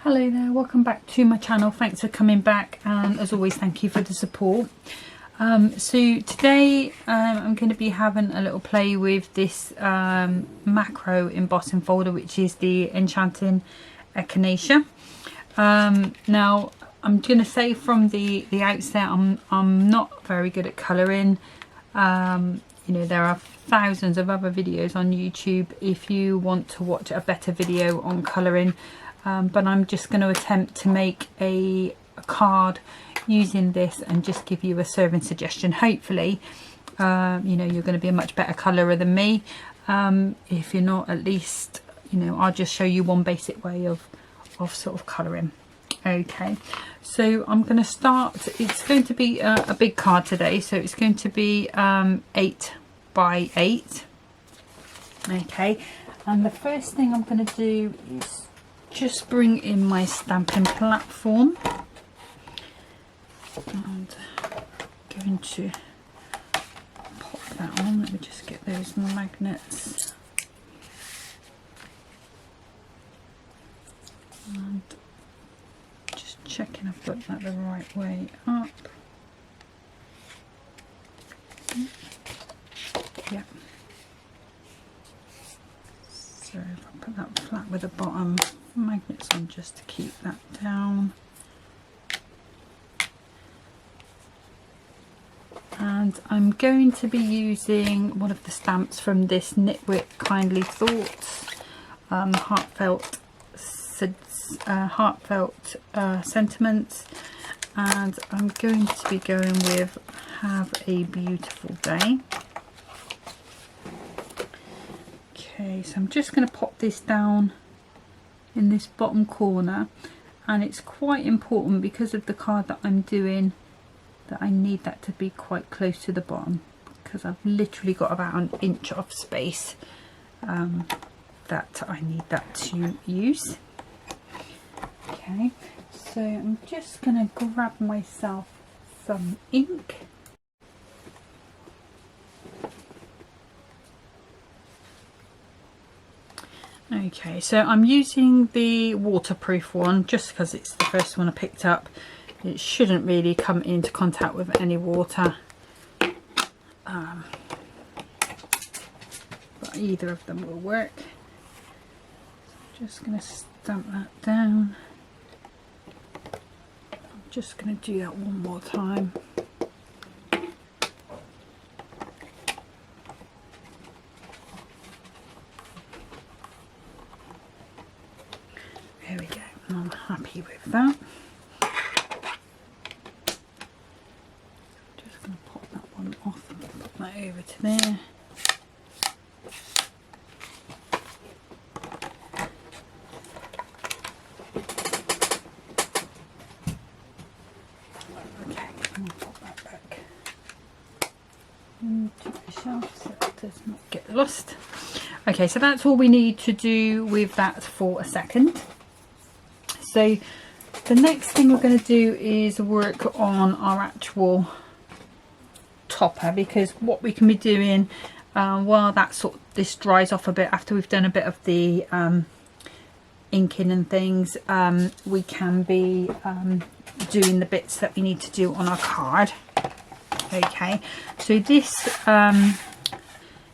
Hello there, welcome back to my channel. Thanks for coming back, and as always thank you for the support. So today I'm going to be having a little play with this macro embossing folder, which is the Enchanting Echinacea. Now I'm going to say from the outset I'm not very good at colouring. You know, there are thousands of other videos on YouTube if you want to watch a better video on colouring. But I'm just going to attempt to make a card using this and just give you a serving suggestion. Hopefully, you know, you're going to be a much better colourer than me. If you're not, at least, you know, I'll just show you one basic way of sort of colouring. Okay, so I'm going to start. It's going to be a big card today, so it's going to be 8 by 8. Okay, and the first thing I'm going to do is just bring in my stamping platform, and going to pop that on. Let me just get those magnets, and just checking I've got that the right way up. Yeah. So if I put that flat with the bottom magnets on just to keep that down. And I'm going to be using one of the stamps from this Knitwit Kindly Thoughts, heartfelt sentiments, and I'm going to be going with Have a Beautiful Day. Okay, so I'm just going to pop this down in this bottom corner, and it's quite important because of the card that I'm doing that I need that to be quite close to the bottom, because I've literally got about an inch of space that I need that to use. Okay, so I'm just going to grab myself some ink. Okay, so I'm using the waterproof one just because it's the first one I picked up. It shouldn't really come into contact with any water, but either of them will work. So I'm just going to stamp that down. I'm just going to do that one more time. There we go, I'm happy with that. Just going to pop that one off and pop that over to there. Okay, I'm going to pop that back into the shelf so it does not get lost. Okay, so that's all we need to do with that for a second. So the next thing we're going to do is work on our actual topper, because what we can be doing while that this dries off a bit, after we've done a bit of the inking and things, we can be doing the bits that we need to do on our card. Okay, so this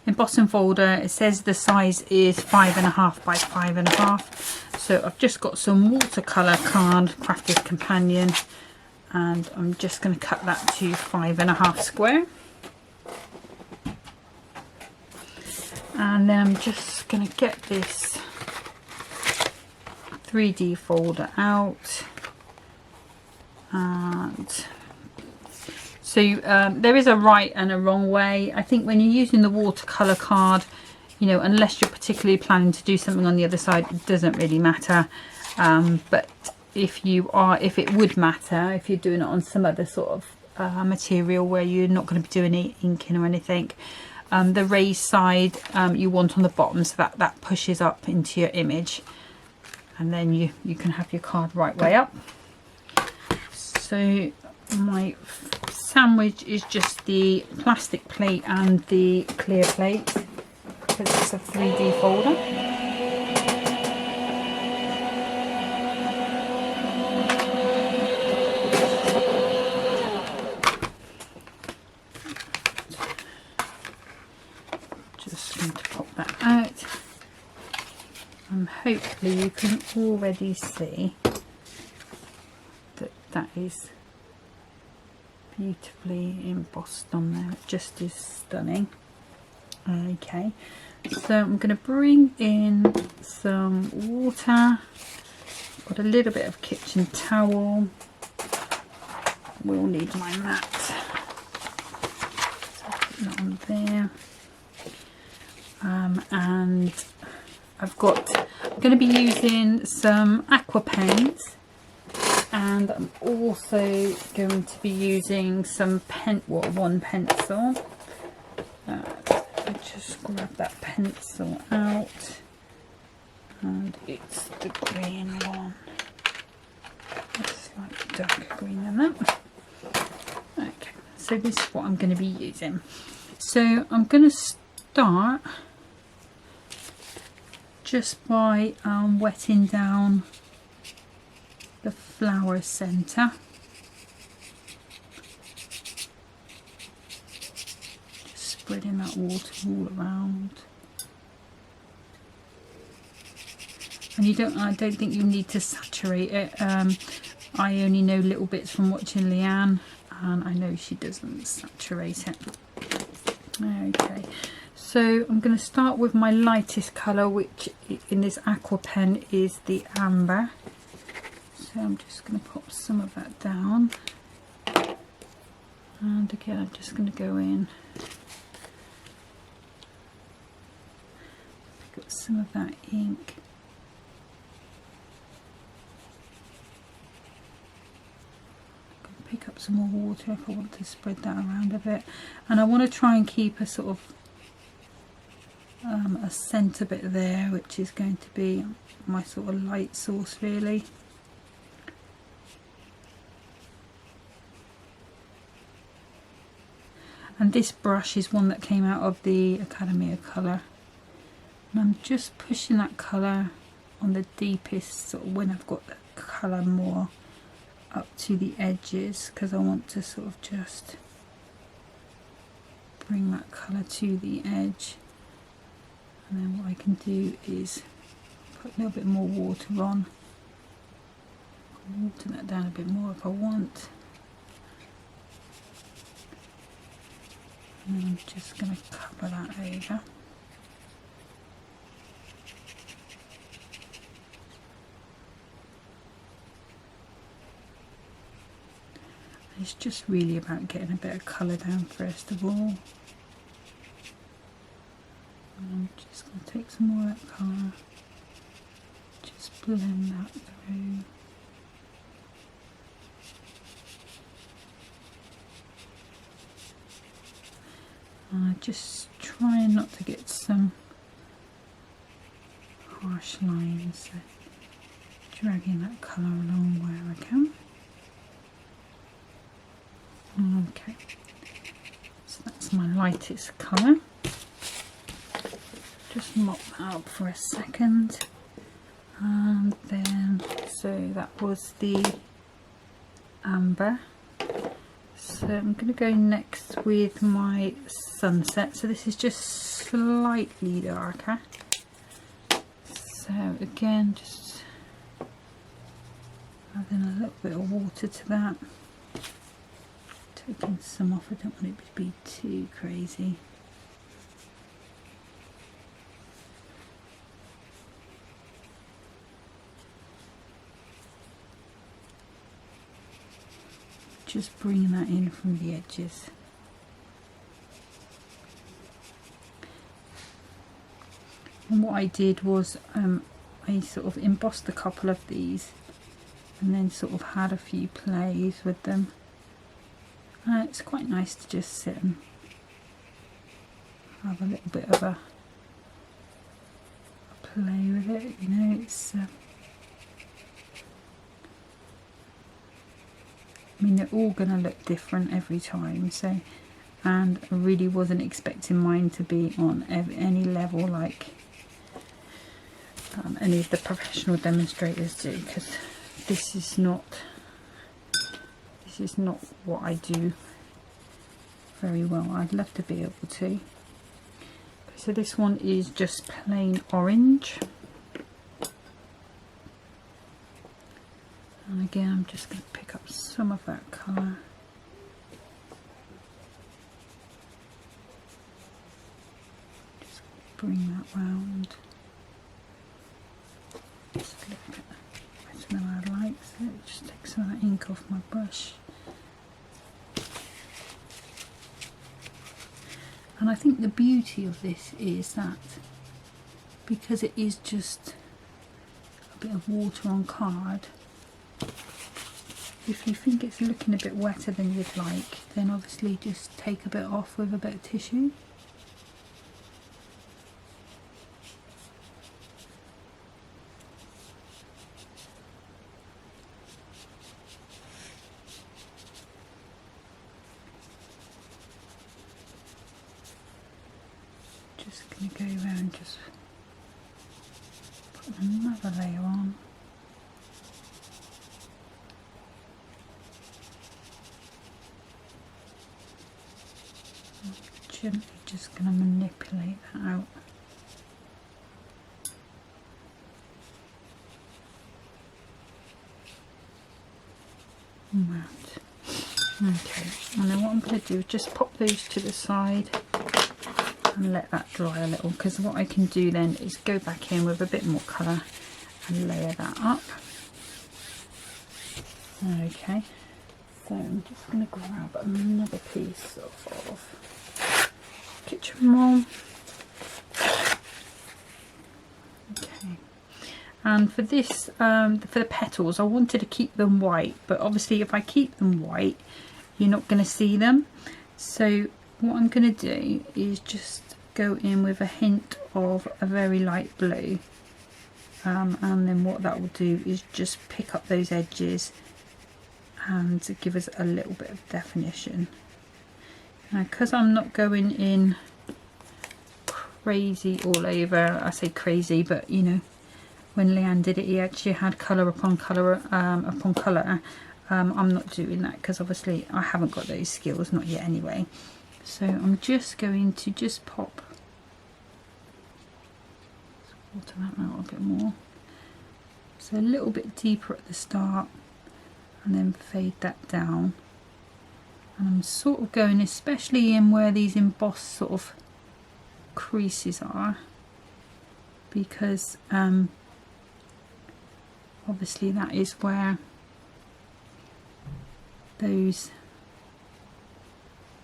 embossing folder, it says the size is 5.5 by 5.5. So I've just got some watercolour card, Crafter's Companion, and I'm just going to cut that to 5.5 square. And then I'm just going to get this 3D folder out. And so there is a right and a wrong way. I think when you're using the watercolour card, you know, unless you're particularly planning to do something on the other side, it doesn't really matter. But if it would matter if you're doing it on some other sort of material where you're not going to be doing any inking or anything, the raised side you want on the bottom, so that pushes up into your image, and then you can have your card right way up. So my sandwich is just the plastic plate and the clear plate, because it's a 3D folder. Hopefully you can already see that that is beautifully embossed on there. It just is stunning. Okay, so I'm going to bring in some water. Got a little bit of kitchen towel. We'll need my mat. So I'll put that on there. And I'm going to be using some aqua paints, and I'm also going to be using some one pencil. Just grab that pencil out, and it's the green one. It's slightly darker green than that. Okay, so this is what I'm going to be using. So I'm going to start just by wetting down the flower centre. Just spreading that water all around. And I don't think you need to saturate it. I only know little bits from watching Leanne, and I know she doesn't saturate it. Okay, so I'm going to start with my lightest colour, which in this aqua pen is the amber. So I'm just going to pop some of that down, and again I'm just going to go in, got some of that ink. Pick up some more water if I want to spread that around a bit, and I want to try and keep a sort of a centre bit there, which is going to be my sort of light source really. And this brush is one that came out of the Academy of Colour, and I'm just pushing that colour on the deepest sort of when I've got the colour more up to the edges, because I want to sort of just bring that colour to the edge. And then what I can do is put a little bit more water on, water that down a bit more if I want. And I'm just going to cover that over. It's just really about getting a bit of colour down first of all. And I'm just going to take some more of that colour, just blend that through. Just trying not to get some harsh lines, so dragging that colour along where I can. Okay, so that's my lightest colour. Just mop that up for a second, and then so that was the amber. So I'm going to go next with my sunset. So this is just slightly darker. So again, just adding a little bit of water to that. Taking some off, I don't want it to be too crazy. Just bringing that in from the edges. And what I did was I sort of embossed a couple of these and then sort of had a few plays with them. It's quite nice to just sit and have a little bit of a play with it, you know. It's I mean, they're all going to look different every time, so, and I really wasn't expecting mine to be on any level like any of the professional demonstrators do, because this is not what I do very well. I'd love to be able to. So this one is just plain orange. again, I'm just going to pick up some of that colour. Just bring that round. Just a little bit better than I'd like. So just take some of that ink off my brush. And I think the beauty of this is that because it is just a bit of water on card, if you think it's looking a bit wetter than you'd like, then obviously just take a bit off with a bit of tissue. Just going to go around and just put another layer on. Gently just going to manipulate that out. Right. Okay, and then what I'm going to do is just pop those to the side and let that dry a little, because what I can do then is go back in with a bit more colour and layer that up. Okay, so I'm just going to grab another piece of kitchen roll. Okay, and for this, for the petals, I wanted to keep them white, but obviously if I keep them white, you're not going to see them. So what I'm going to do is just go in with a hint of a very light blue, and then what that will do is just pick up those edges and give us a little bit of definition. Now, because I'm not going in crazy all over, I say crazy, but you know, when Leanne did it, he actually had colour upon colour upon colour. I'm not doing that because obviously I haven't got those skills, not yet anyway. So I'm just going to just pop, water that out a bit more. So a little bit deeper at the start and then fade that down. And I'm sort of going, especially in where these embossed sort of creases are, because obviously that is where those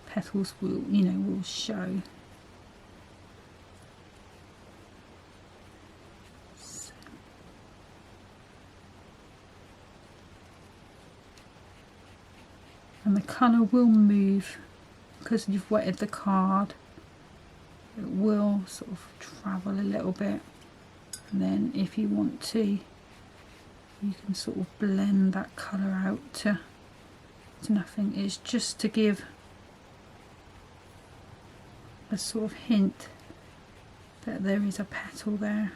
petals will, you know, will show. So. And the colour will move because you've wetted the card. It will sort of travel a little bit, and then if you want to, you can sort of blend that colour out to nothing. It's just to give a sort of hint that there is a petal there.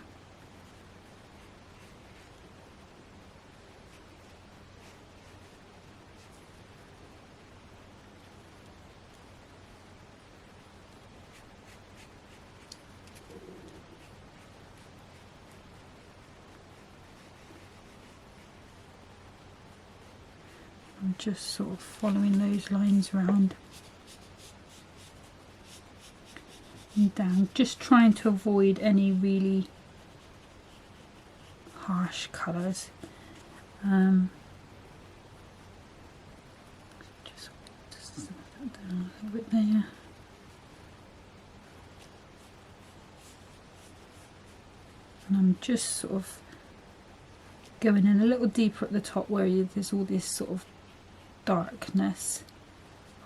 I'm just sort of following those lines round and down, just trying to avoid any really harsh colours. Just smooth that down a little bit there. And I'm just sort of going in a little deeper at the top where there's all this sort of darkness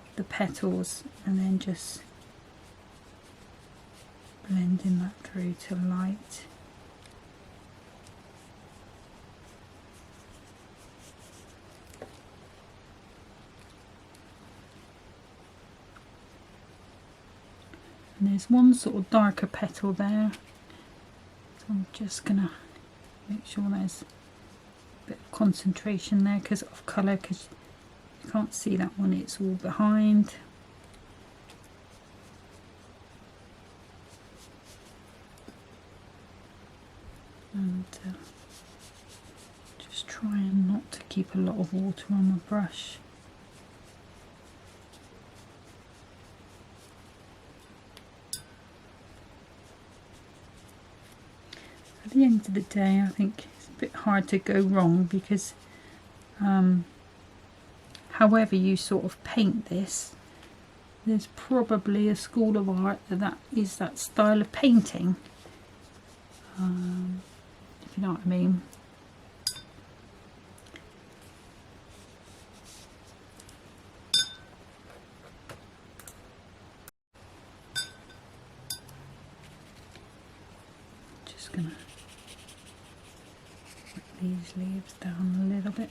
of the petals, and then just blending that through to light. And there's one sort of darker petal there, so I'm just gonna make sure there's a bit of concentration there because of colour, because you can't see that one, it's all behind. And just trying not to keep a lot of water on my brush. At the end of the day, I think it's a bit hard to go wrong because however you sort of paint this, there's probably a school of art that is that style of painting, if you know what I mean. Just gonna put these leaves down a little bit.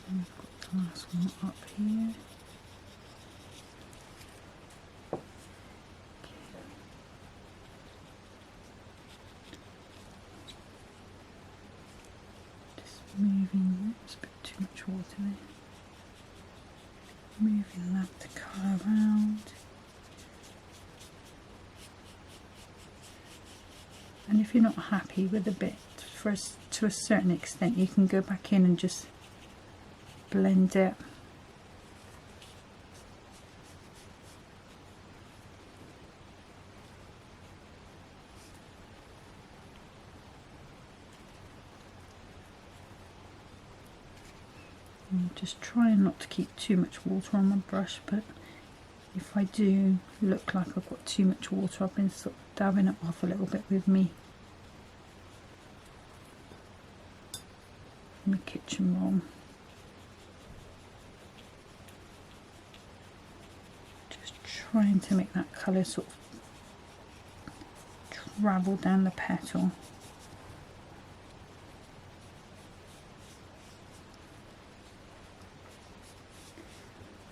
And I've got the last one up here. Moving, there's a bit too much water there. Moving that to colour around. And if you're not happy with a bit, to a certain extent, you can go back in and just blend it. I'm just trying not to keep too much water on my brush, but if I do look like I've got too much water, I've been sort of dabbing it off a little bit with my kitchen roll. Just trying to make that colour sort of travel down the petal.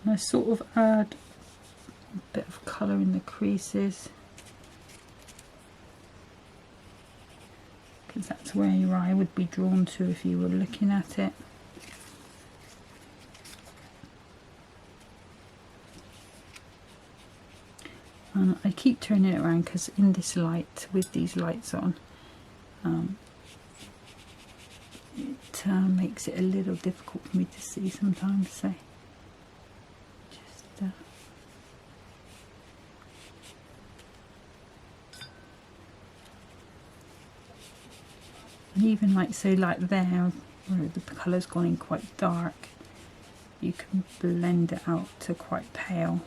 And I sort of add a bit of colour in the creases, because that's where your eye would be drawn to if you were looking at it. And I keep turning it around because in this light, with these lights on, it makes it a little difficult for me to see sometimes. So and even like, say, like there where the colour's gone in quite dark, you can blend it out to quite pale.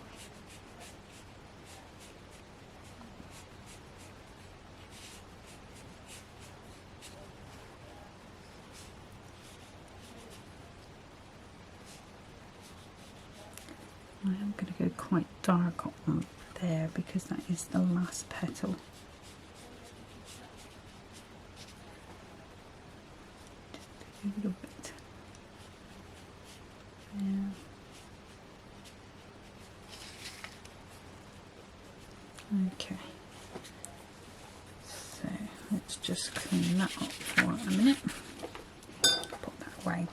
I am going to go quite dark on there because that is the last petal. Just a little bit. Yeah. Okay. So let's just clean that up for a minute. Put that away.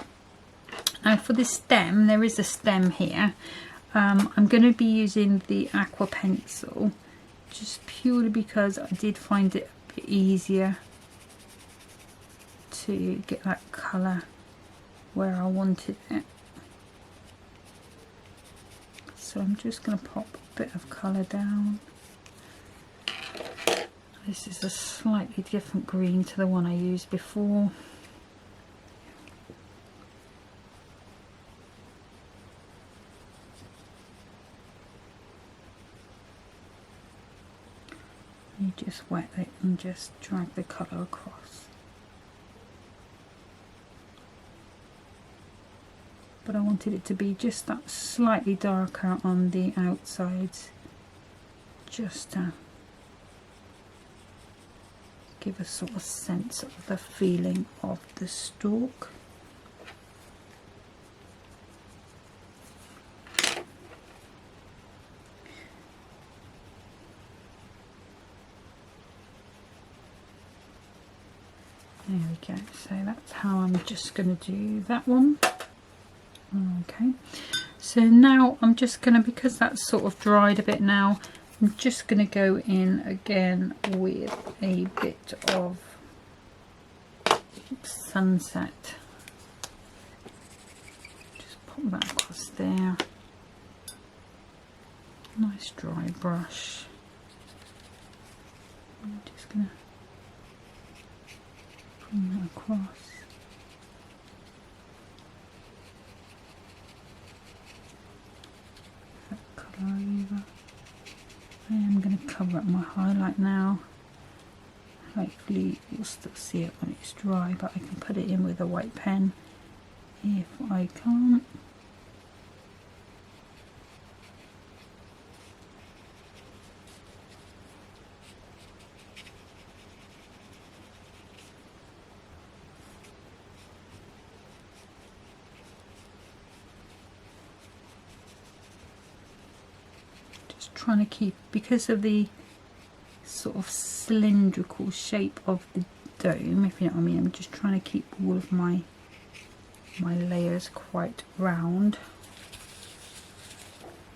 Now for the stem, there is a stem here. I'm going to be using the aqua pencil just purely because I did find it a bit easier to get that colour where I wanted it. So I'm just going to pop a bit of colour down. This is a slightly different green to the one I used before. You just wet it and just drag the colour across. But I wanted it to be just that slightly darker on the outsides, just to give a sort of sense of the feeling of the stalk. There we go, so that's how I'm just going to do that one. Okay, so now I'm just going to, because that's sort of dried a bit now, I'm just going to go in again with a bit of Sunset. Just pop that across there. Nice dry brush. I'm just going to bring that across. That colour over. I am going to cover up my highlight now. Hopefully you'll still see it when it's dry, but I can put it in with a white pen if I can't. Trying to keep, because of the sort of cylindrical shape of the dome, if you know what I mean, I'm just trying to keep all of my layers quite round.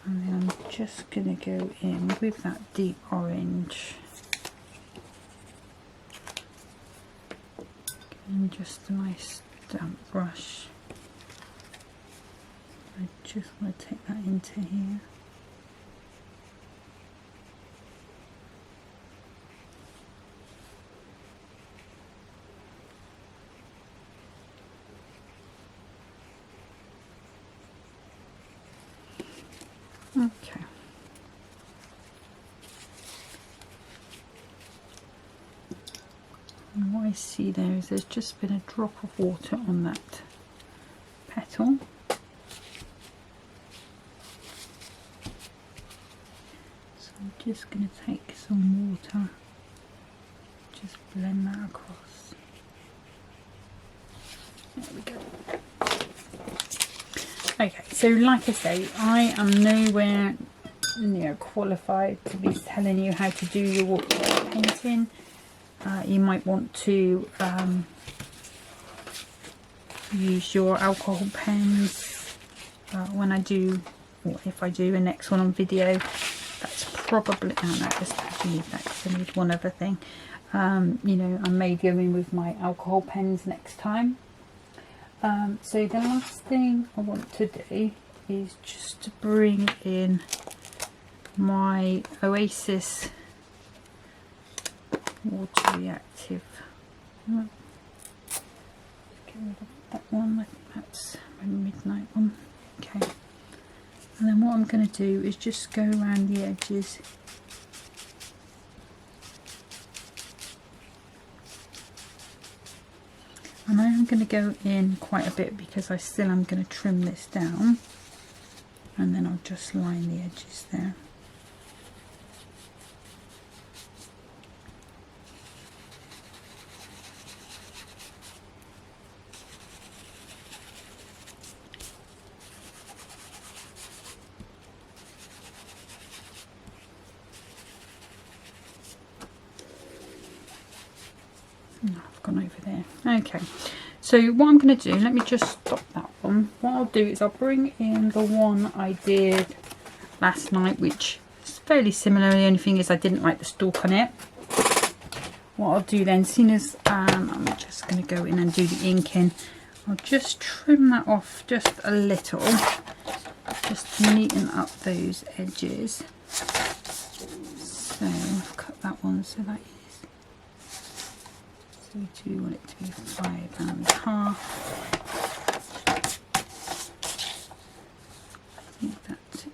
And then I'm just going to go in with that deep orange and just a nice damp brush. I just want to take that into here. Okay. And what I see there is there's just been a drop of water on that petal. So I'm just going to take some water, just blend that across. There we go. Okay, so like I say, I am nowhere near qualified to be telling you how to do your watercolor painting. You might want to use your alcohol pens when I do, or if I do a next one on video. That's probably, oh no, just have to leave that because I need one other thing. You know, I may go in with my alcohol pens next time. So the last thing I want to do is just to bring in my Oasis water reactive. Get rid of that one. I think that's my midnight one. Okay, and then what I'm going to do is just go around the edges. And I am going to go in quite a bit because I still am going to trim this down, and then I'll just line the edges there. I've gone over there. Okay, so what I'm going to do, let me just stop that one. What I'll do is I'll bring in the one I did last night, which is fairly similar. The only thing is I didn't like the stalk on it. What I'll do then, seeing as I'm just going to go in and do the inking, I'll just trim that off just a little, just to neaten up those edges. So I've cut that one, so that is, so we do want it to be 5.5. I think that's it.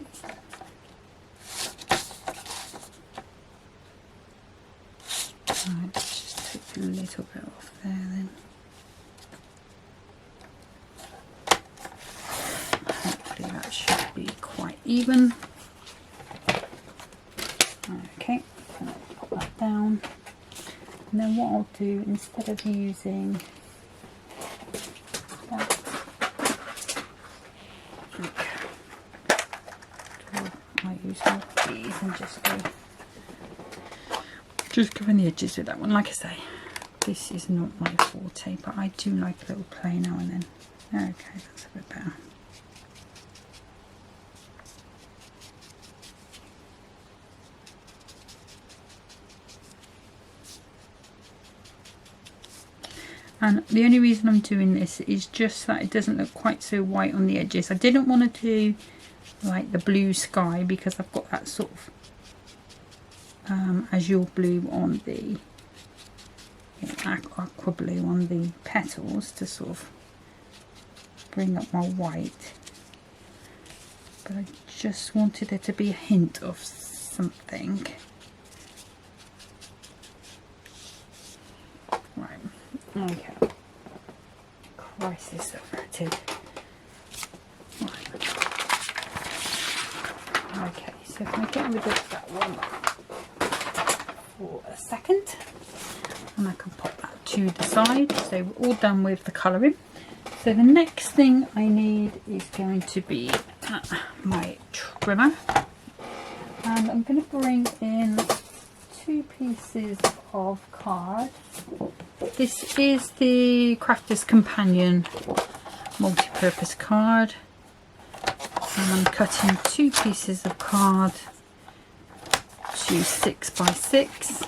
Right, let's just take a little bit off there then. Hopefully that should be quite even. Okay, so I'll pop that down. And then what I'll do, instead of using that, I might use one of these and just go in the edges with that one. Like I say, this is not my forte, but I do like a little play now and then. Okay, that's a bit better. And the only reason I'm doing this is just that it doesn't look quite so white on the edges. I didn't want to do like the blue sky because I've got that sort of azure blue on the aqua blue on the petals to sort of bring up my white, but I just wanted there to be a hint of something. Right, okay, crisis averted. Right. Okay, so if I get rid of that one for a second, and I can pop that to the side. So we're all done with the colouring. So the next thing I need is going to be my trimmer, and I'm going to bring in 2 pieces of card. This is the Crafter's Companion multi-purpose card, and I'm cutting 2 pieces of card to 6 by 6.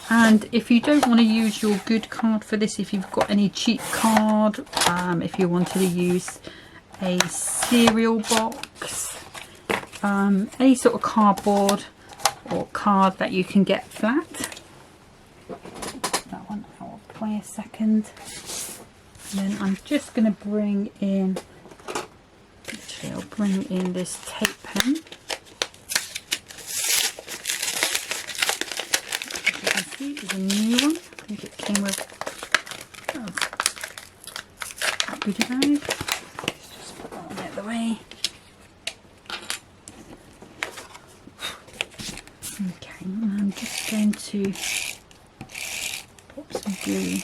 And if you don't want to use your good card for this, if you've got any cheap card, if you wanted to use a cereal box, any sort of cardboard or card that you can get flat. That one out of play a second. And then I'm just going to bring in, actually I'll bring in this tape pen. Is a new one. I think it came with that goodie bag. Let's just put that one out of the way. Okay, and I'm just going to pop some glue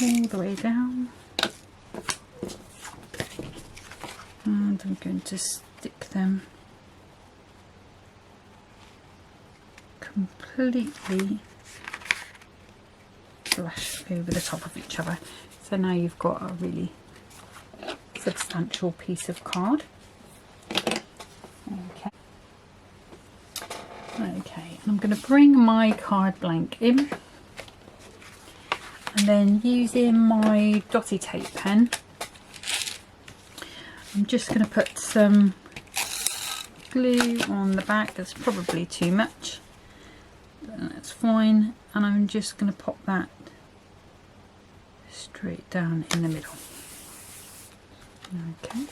all the way down, and I'm going to stick them completely flush over the top of each other. So now you've got a really substantial piece of card. Okay, and I'm going to bring my card blank in, and then using my dotty tape pen, I'm just going to put some glue on the back. That's probably too much. That's fine, and I'm just going to pop that straight down in the middle. Okay,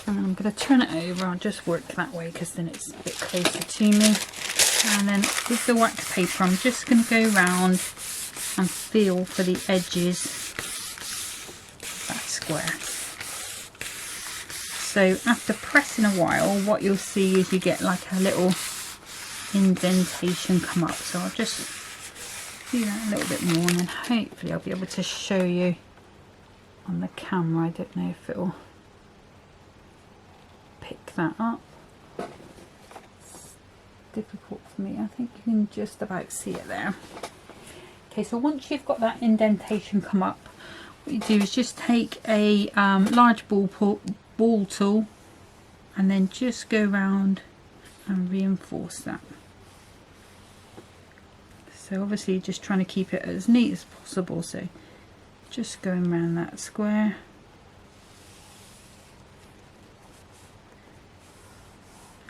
and I'm going to turn it over. I'll just work that way because then it's a bit closer to me. And then with the wax paper, I'm just going to go around and feel for the edges of that square. So after pressing a while, what you'll see is you get like a little indentation come up. So I'll just do that a little bit more, and then hopefully I'll be able to show you on the camera. I don't know if it'll pick that up. It's difficult for me. I think you can just about see it there. Okay, so once you've got that indentation come up, what you do is just take a large ball tool and then just go around and reinforce that. So obviously just trying to keep it as neat as possible, so just going around that square.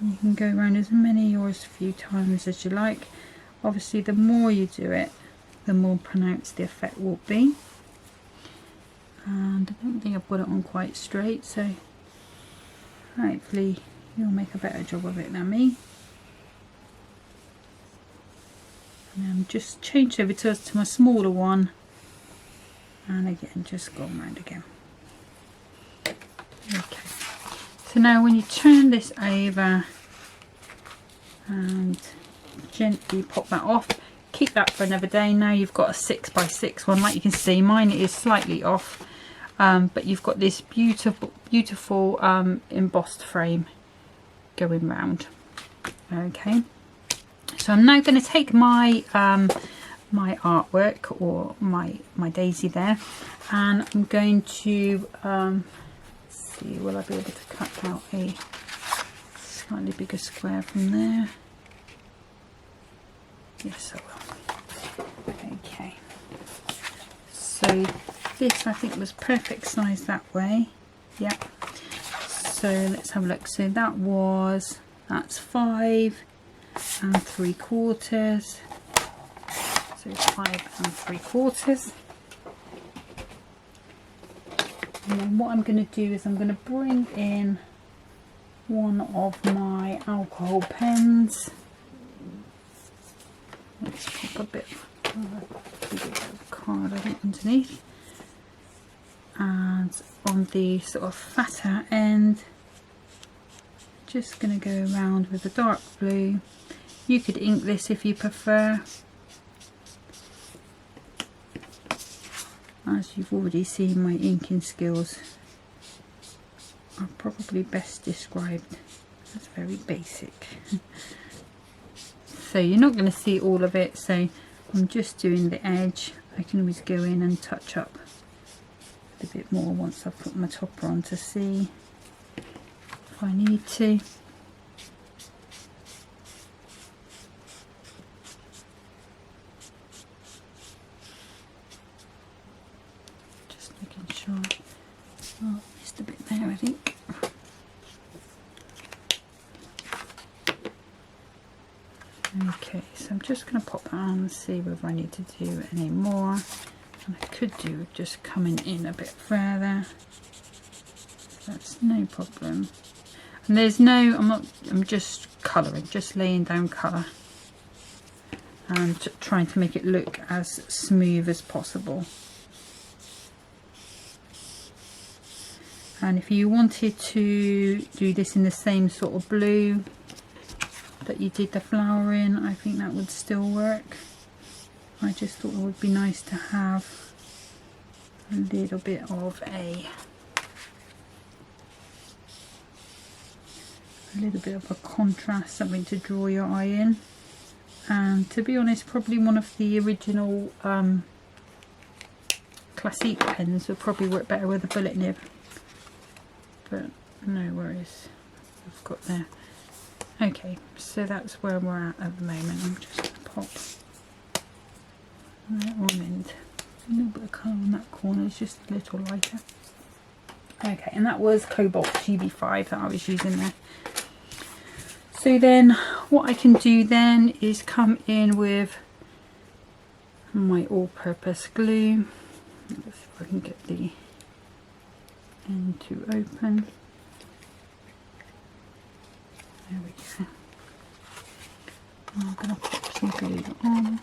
And you can go around as many or as few times as you like. Obviously the more you do it, the more pronounced the effect will be. And I don't think I've got it on quite straight, so hopefully you'll make a better job of it than me. And then just change over to my smaller one, and again just go around again. Okay, so now when you turn this over and gently pop that off, keep that for another day. Now you've got a 6 by 6 one. Like you can see, mine is slightly off, but you've got this beautiful embossed frame going round. Okay, so I'm now going to take my my artwork, or my daisy there, and I'm going to see, will I be able to cut out a slightly bigger square from there? Yes, I will. So this I think was perfect size that way. Yeah. So let's have a look. So that's 5 3/4. So 5 3/4. And then what I'm going to do is I'm going to bring in one of my alcohol pens. Let's pop a bit of card I think underneath, and on the sort of fatter end just going to go around with the dark blue. You could ink this if you prefer. As you've already seen, my inking skills are probably best described as very basic. So you're not going to see all of it, so I'm just doing the edge. I can always go in and touch up a bit more once I've put my topper on to see if I need to. Just making sure. Oh, missed a bit there I think. Okay, so I'm just going to pop that on and see whether I need to do any more. And I could do with just coming in a bit further. So that's no problem. And there's no, I'm just colouring, just laying down colour. And trying to make it look as smooth as possible. And if you wanted to do this in the same sort of blue that you did the flower in, I think that would still work. I just thought it would be nice to have a little bit of a contrast, something to draw your eye in. And to be honest, probably one of the original Classique pens would probably work better with a bullet nib, but no worries, I've got there. Okay, so that's where we're at the moment. I'm just going to pop that one in. A little bit of colour on that corner, it's just a little lighter. Okay, and that was Cobalt GB5 that I was using there. So then what I can do then is come in with my all-purpose glue. Let's see if I can get the end to open. There we go. I'm going to pop some glue on.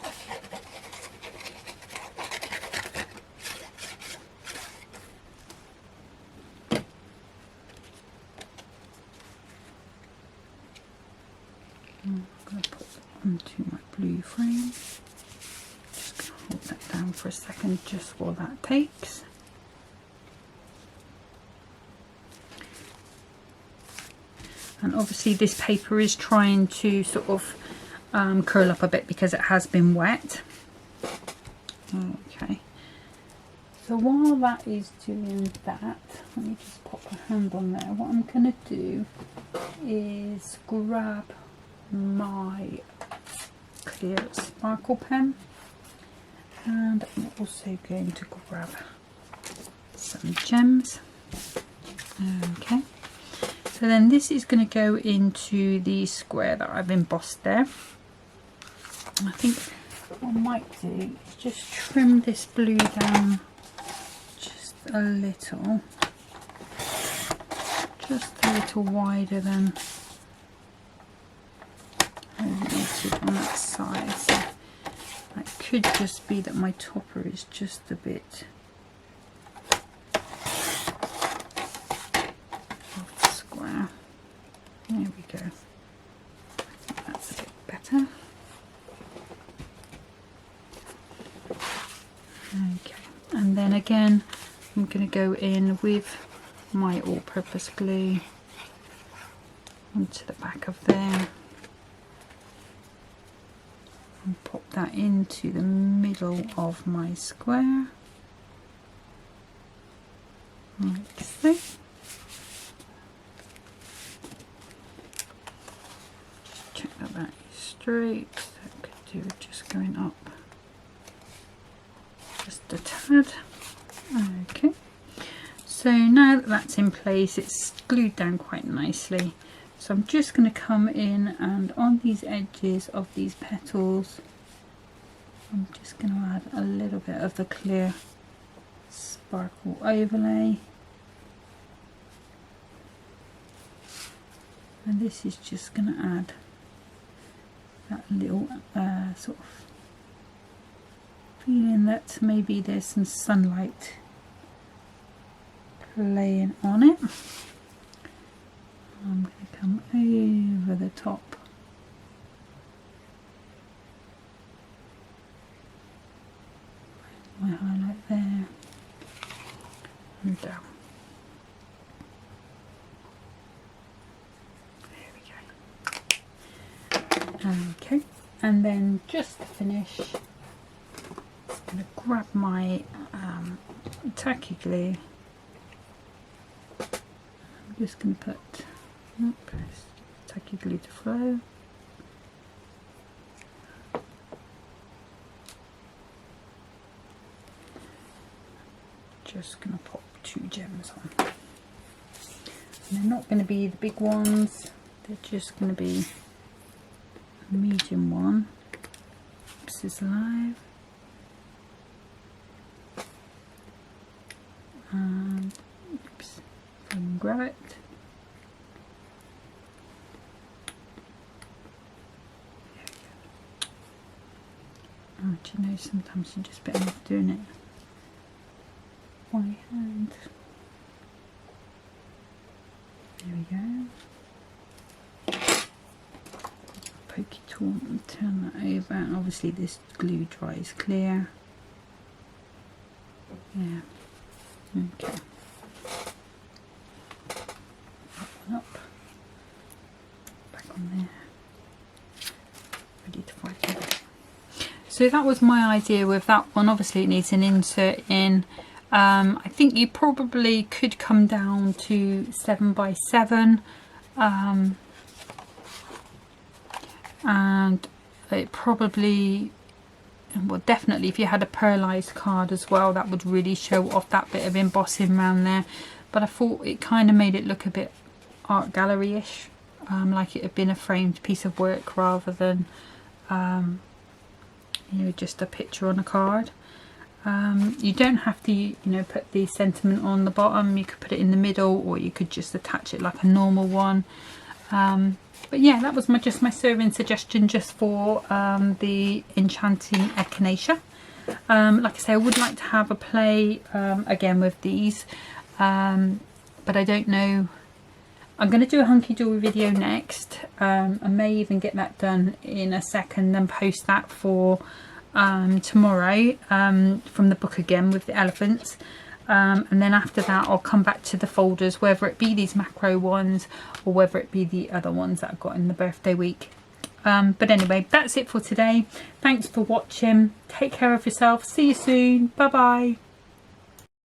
I'm going to put that onto my blue frame. Just going to hold that down for a second just while that takes. And obviously this paper is trying to sort of curl up a bit because it has been wet. Okay, so while that is doing that, let me just pop a hand on there. What I'm going to do is grab my clear sparkle pen, and I'm also going to grab some gems. Okay, so then this is going to go into the square that I've embossed there. I think what I might do is just trim this blue down just a little wider than I wanted on that side. So that could just be that my topper is just a bit off the square. There we go. I think that's a bit better. Okay, and then again I'm going to go in with my all-purpose glue onto the back of there and pop that into the middle of my square like so. Just check that that is straight. That could do with just going up just a tad. So now that that's in place, it's glued down quite nicely. So I'm just going to come in and on these edges of these petals, I'm just going to add a little bit of the clear sparkle overlay. And this is just going to add that little sort of feeling that maybe there's some sunlight playing on it. I'm going to come over the top. My highlight there and down. Okay, and then just to finish, I'm going to grab my tacky glue. I'm just going to put tacky glue to flow. Just going to pop 2 gems on. And they're not going to be the big ones, they're just going to be medium one. Oops, is alive. And oops, I can grab it. Oh, do you know, sometimes you're just better off doing it by hand. There we go. Pokey tool and turn that over, and obviously this glue dries clear. Yeah, okay. That one up, back on there, ready to fry it. So that was my idea with that one. Obviously it needs an insert in. I think you probably could come down to 7 by 7. And it probably, well, definitely if you had a pearlized card as well, that would really show off that bit of embossing around there. But I thought it kind of made it look a bit art gallery-ish, like it had been a framed piece of work rather than you know, just a picture on a card. You don't have to, you know, put the sentiment on the bottom. You could put it in the middle, or you could just attach it like a normal one. But yeah, that was just my serving suggestion just for the Enchanting Echinacea. Like I say, I would like to have a play again with these, but I don't know. I'm going to do a hunky-dory video next. I may even get that done in a second and post that for tomorrow from the book again with the elephants. And then after that I'll come back to the folders, whether it be these macro ones or whether it be the other ones that I've got in the birthday week. But anyway, that's it for today. Thanks for watching. Take care of yourself. See you soon. Bye bye.